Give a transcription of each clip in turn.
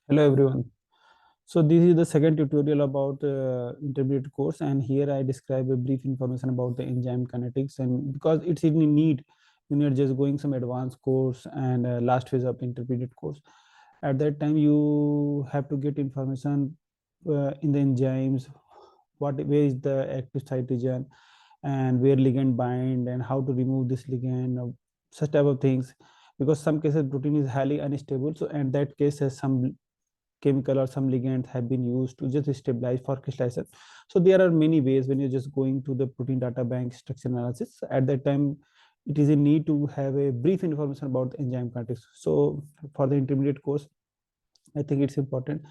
Hello everyone. So this is the second tutorial about intermediate course, and here I describe a brief information about the enzyme kinetics, and because it's in need when you're just going some advanced course and last phase of intermediate course. At that time you have to get information in the enzymes, where is the active site region and where ligand bind and how to remove this ligand, such type of things, because some cases protein is highly unstable, so in that case some chemical or some ligands have been used to just stabilize for crystallization. So there are many ways when you're just going to the protein data bank structure analysis. At that time, it is a need to have a brief information about the enzyme kinetics. So for the intermediate course, I think it's important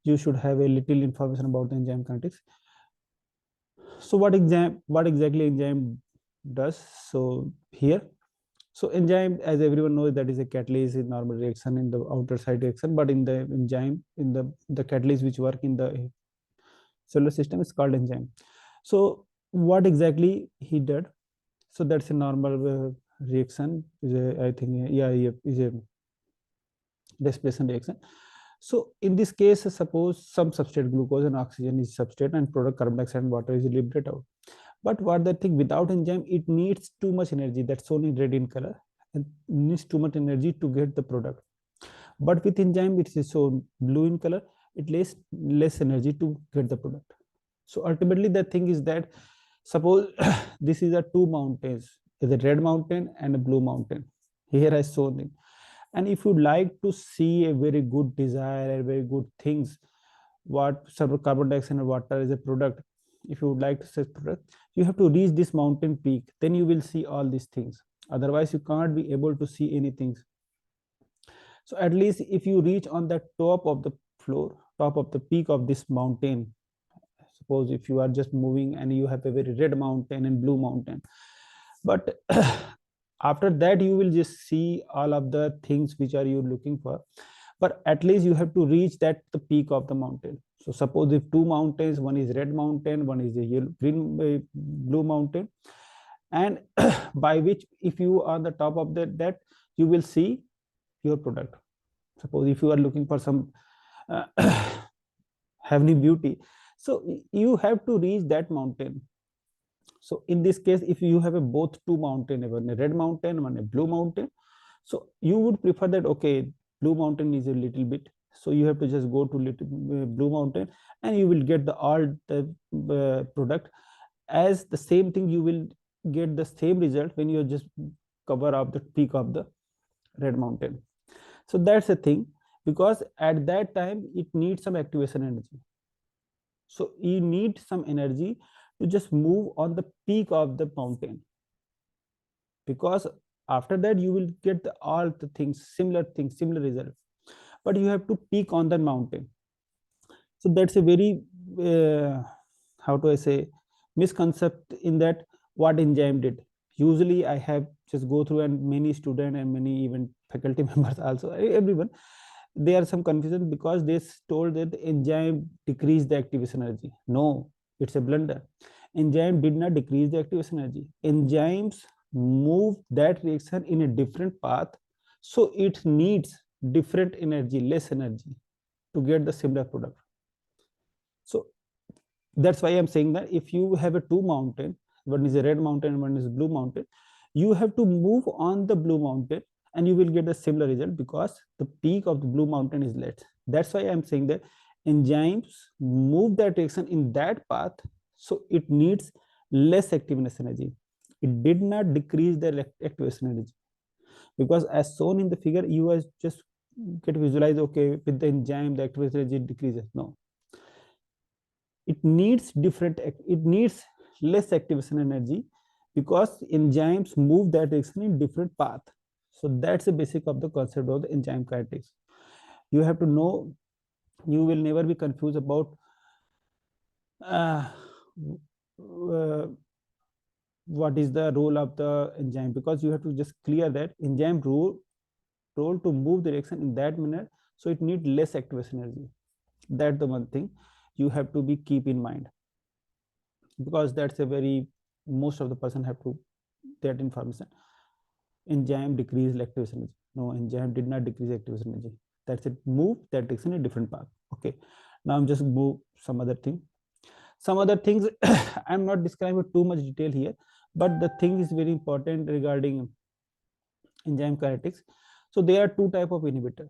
you should have a little information about the enzyme kinetics. So what exactly enzyme does? So here, so enzyme, as everyone knows, that is a catalyst in normal reaction in the outer side reaction, but in the enzyme, in the catalyst which work in the cellular system is called enzyme. So what exactly he did? So that's a normal reaction. Is a, I think, yeah, yeah, is a respiration reaction. So in this case, suppose some substrate, glucose and oxygen is substrate, and product carbon dioxide and water is liberated out. But what the thing, without enzyme, it needs too much energy. That's shown in red in color, and needs too much energy to get the product. But with enzyme, it is shown blue in color. It takes less energy to get the product. So ultimately, the thing is that suppose this is a two mountains, is a red mountain and a blue mountain. Here I shown it. And if you like to see a very good desire, a very good things, what some carbon dioxide and water is a product, if you would like to say product, you have to reach this mountain peak, then you will see all these things. Otherwise you can't be able to see anything. So at least if you reach on the top of the floor, top of the peak of this mountain, suppose if you are just moving and you have a very red mountain and blue mountain, but after that you will just see all of the things which are you looking for, but at least you have to reach that the peak of the mountain. So suppose if two mountains, one is red mountain, one is a yellow, green, blue mountain, and by which if you are on the top of that you will see your product. Suppose if you are looking for some uh, heavenly beauty, so you have to reach that mountain. So in this case, if you have a both two mountain, one a red mountain, one a blue mountain, so you would prefer that, okay, blue mountain is a little bit, so you have to just go to little blue mountain, and you will get the all the product. As the same thing, you will get the same result when you just cover up the peak of the red mountain. So that's the thing, because at that time it needs some activation energy. So you need some energy to just move on the peak of the mountain, because after that you will get all the things, similar result, but you have to peak on the mountain. So that's a very uh, how do I say, misconcept in that what enzyme did. Usually I have just go through, and many student and many even faculty members also, everyone, there are some confusion because they told that the enzyme decrease the activation energy. No, it's a blunder. Enzyme did not decrease the activation energy. Enzymes move that reaction in a different path, so it needs different energy, less energy, to get the similar product. So that's why I'm saying that if you have a two mountain, one is a red mountain, one is a blue mountain, you have to move on the blue mountain, and you will get a similar result because the peak of the blue mountain is less. That's why I'm saying that enzymes move that reaction in that path, so it needs less activation energy. It did not decrease the activation energy, because as shown in the figure, you guys just get visualize, okay, with the enzyme the activation energy decreases. No, it needs less activation energy, because enzymes move that reaction in different path. So that's the basic of the concept of the enzyme kinetics. You have to know, you will never be confused about uh, uh, what is the role of the enzyme, because you have to just clear that enzyme role to move the reaction in that manner, so it needs less activation energy. That's the one thing you have to be keep in mind, because that's a very, most of the person have to that information. Enzyme decrease activation energy. No, enzyme did not decrease activation energy. That's it. Move, that takes in a different path. Okay. Now I'm just move some other thing. Some other things I'm not describing too much detail here, but the thing is very important regarding enzyme kinetics. So there are two type of inhibitor.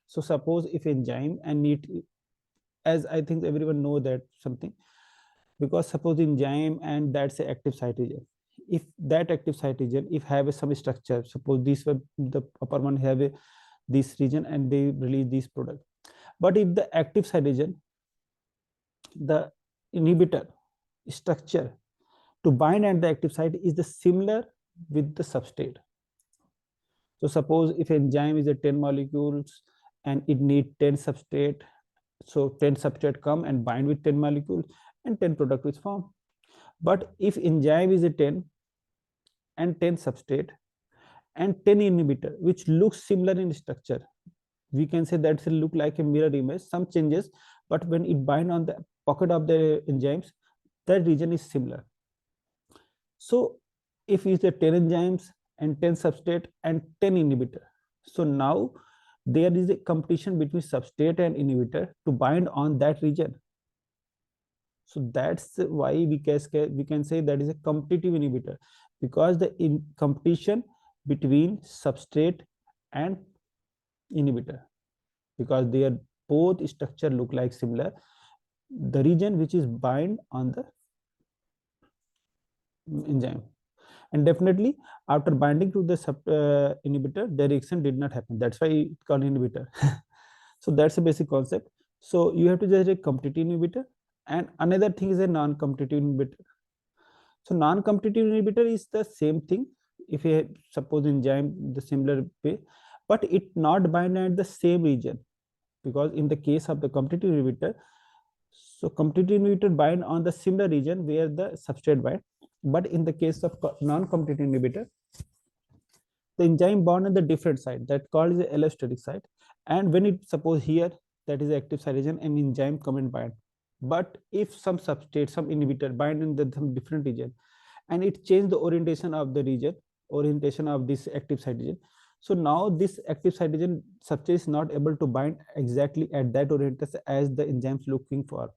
So suppose if enzyme and it, as I think everyone know that something, because suppose enzyme and that's a active site region. If that active site region, if have a some structure, suppose this the upper one have a this region and they release this product. But if the active site region, the inhibitor structure to bind at the active site is the similar with the substrate. So suppose if enzyme is a 10 molecules and it need 10 substrate, so 10 substrate come and bind with 10 molecules and 10 product is formed. But if enzyme is a 10 and 10 substrate and 10 inhibitor, which looks similar in structure, we can say that's a look like a mirror image, some changes, but when it bind on the pocket of the enzymes, that region is similar. So if it's the 10 enzymes and 10 substrate and 10 inhibitor, so now there is a competition between substrate and inhibitor to bind on that region. So that's why we can say that is a competitive inhibitor, because the competition between substrate and inhibitor, because their both structure look like similar, the region which is bind on the enzyme, and definitely after binding to the inhibitor, the reaction did not happen. That's why it's called inhibitor. So that's a basic concept. So you have to just a competitive inhibitor, and another thing is a non-competitive inhibitor. So non-competitive inhibitor is the same thing. If you suppose enzyme the similar way, but it not bind at the same region, because in the case of the competitive inhibitor, so competitive inhibitor bind on the similar region where the substrate bind, but in the case of non-competitive inhibitor, the enzyme bond on the different side that called is the allosteric site, and when it suppose here that is the active site region and enzyme come and bind, but if some substrate, some inhibitor bind in the some different region and it change the orientation of the region, orientation of this active site region, so now this active site region substrate is not able to bind exactly at that orientation as the enzymes looking for.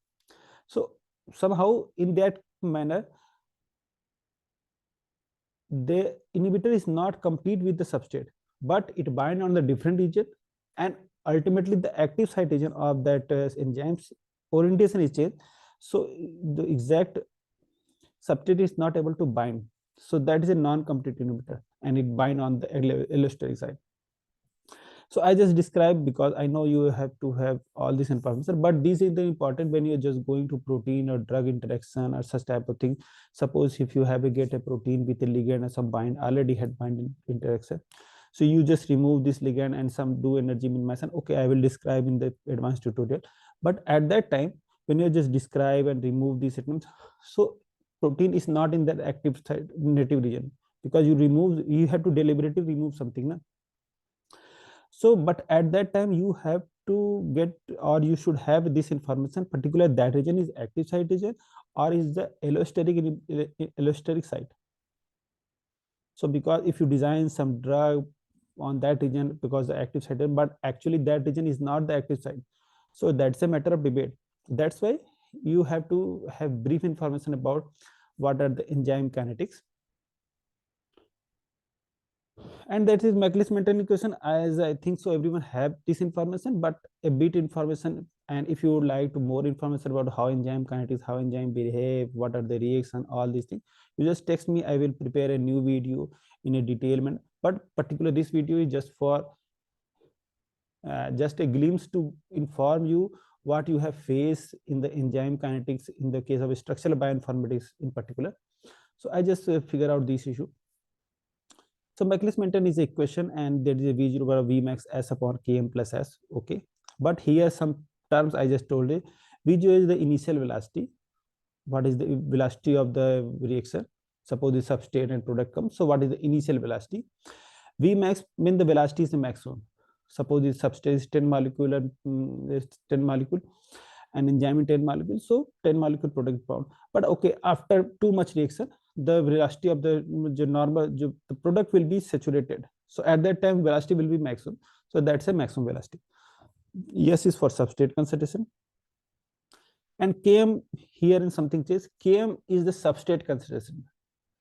So somehow in that manner, the inhibitor is not compete with the substrate, but it bind on the different region, and ultimately the active site region of that enzymes orientation is changed. So the exact substrate is not able to bind. So that is a non-competitive inhibitor, and it bind on the allosteric side. So I just described because I know you have to have all this information, but this is the important when you're just going to protein or drug interaction or such type of thing. Suppose if you have a get a protein with a ligand and some bind already had binding interaction, so you just remove this ligand and some do energy minimization. Okay, I will describe in the advanced tutorial, but at that time when you just describe and remove these atoms, so protein is not in that active site native region, because you have to deliberately remove something na? So but at that time you have to get, or you should have this information, particular that region is active site region or is the allosteric site. So because if you design some drug on that region because the active site, but actually that region is not the active site, so that's a matter of debate. That's why you have to have brief information about what are the enzyme kinetics, and that is Maclaurin equation. As I think so everyone have this information, but a bit information, and if you would like to more information about how enzyme kinetics, how enzyme behave, what are the reaction, all these things, you just text me. I will prepare a new video in a detailment, but particularly this video is just for just a glimpse to inform you what you have faced in the enzyme kinetics in the case of structural bioinformatics in particular. So I just figure out this issue. So Maclaurin is a equation, and there is a V0 over V max S upon Km plus S. Okay. But here some terms I just told you. V0 is the initial velocity. What is the velocity of the reaction? Suppose the substrate and product comes. So what is the initial velocity? V max means the velocity is the maximum. Suppose the substrate is 10 molecule and 10 molecule and enzyme in 10 molecules. So 10 molecule product bound. But okay, after too much reaction, the velocity of the normal the product will be saturated. So at that time velocity will be maximum. So that's a maximum velocity. S is for substrate concentration, and Km here in something says Km is the substrate concentration.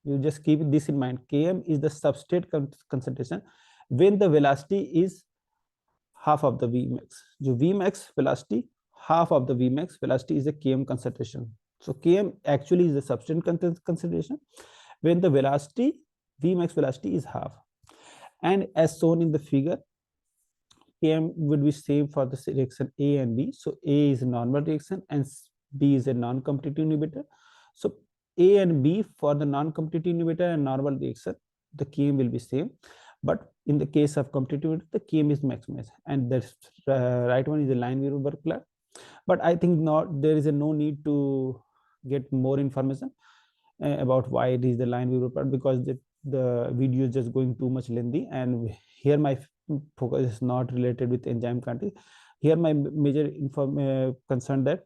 You just keep this in mind. Km is the substrate concentration when the velocity is half of the Vmax. जो Vmax velocity, half of the Vmax velocity is the Km concentration. So Km actually is the substrate concentration when the velocity, Vmax velocity is half. And as shown in the figure, Km would be same for the reaction A and B. So A is a normal reaction and B is a non-competitive inhibitor. So A and B for the non-competitive inhibitor and normal reaction, the Km will be same. But in the case of competitive, the Km is maximized, and the right one is a line Weber plot. But I think not there is a no need to get more information about why it is the line Weber plot, because the video is just going too much lengthy, and here my focus is not related with enzyme kinetics. Here my major concern that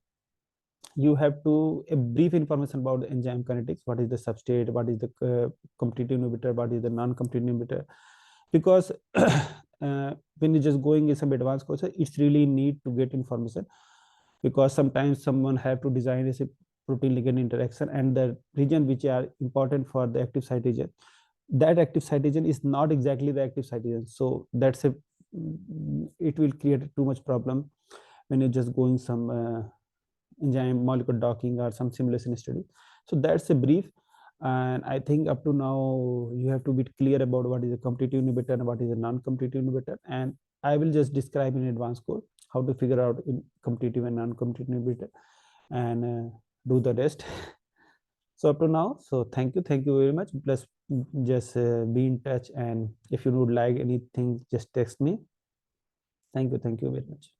you have to a brief information about the enzyme kinetics. What is the substrate? What is the competitive inhibitor? What is the non-competitive inhibitor? Because when you're just going in some advanced courses, it's really need to get information, because sometimes someone have to design a protein ligand interaction, and the region which are important for the active site region, that active site region is not exactly the active site region. So that's a it will create too much problem when you're just going some enzyme molecular docking or some simulation study. So that's a brief, and I think up to now you have to be clear about what is a competitive inhibitor and what is a non-competitive inhibitor, and I will just describe in advanced course how to figure out in competitive and non-competitive inhibitor, and do the rest. So up to now, so thank you very much. Plus just be in touch, and if you would like anything, just text me. Thank you very much.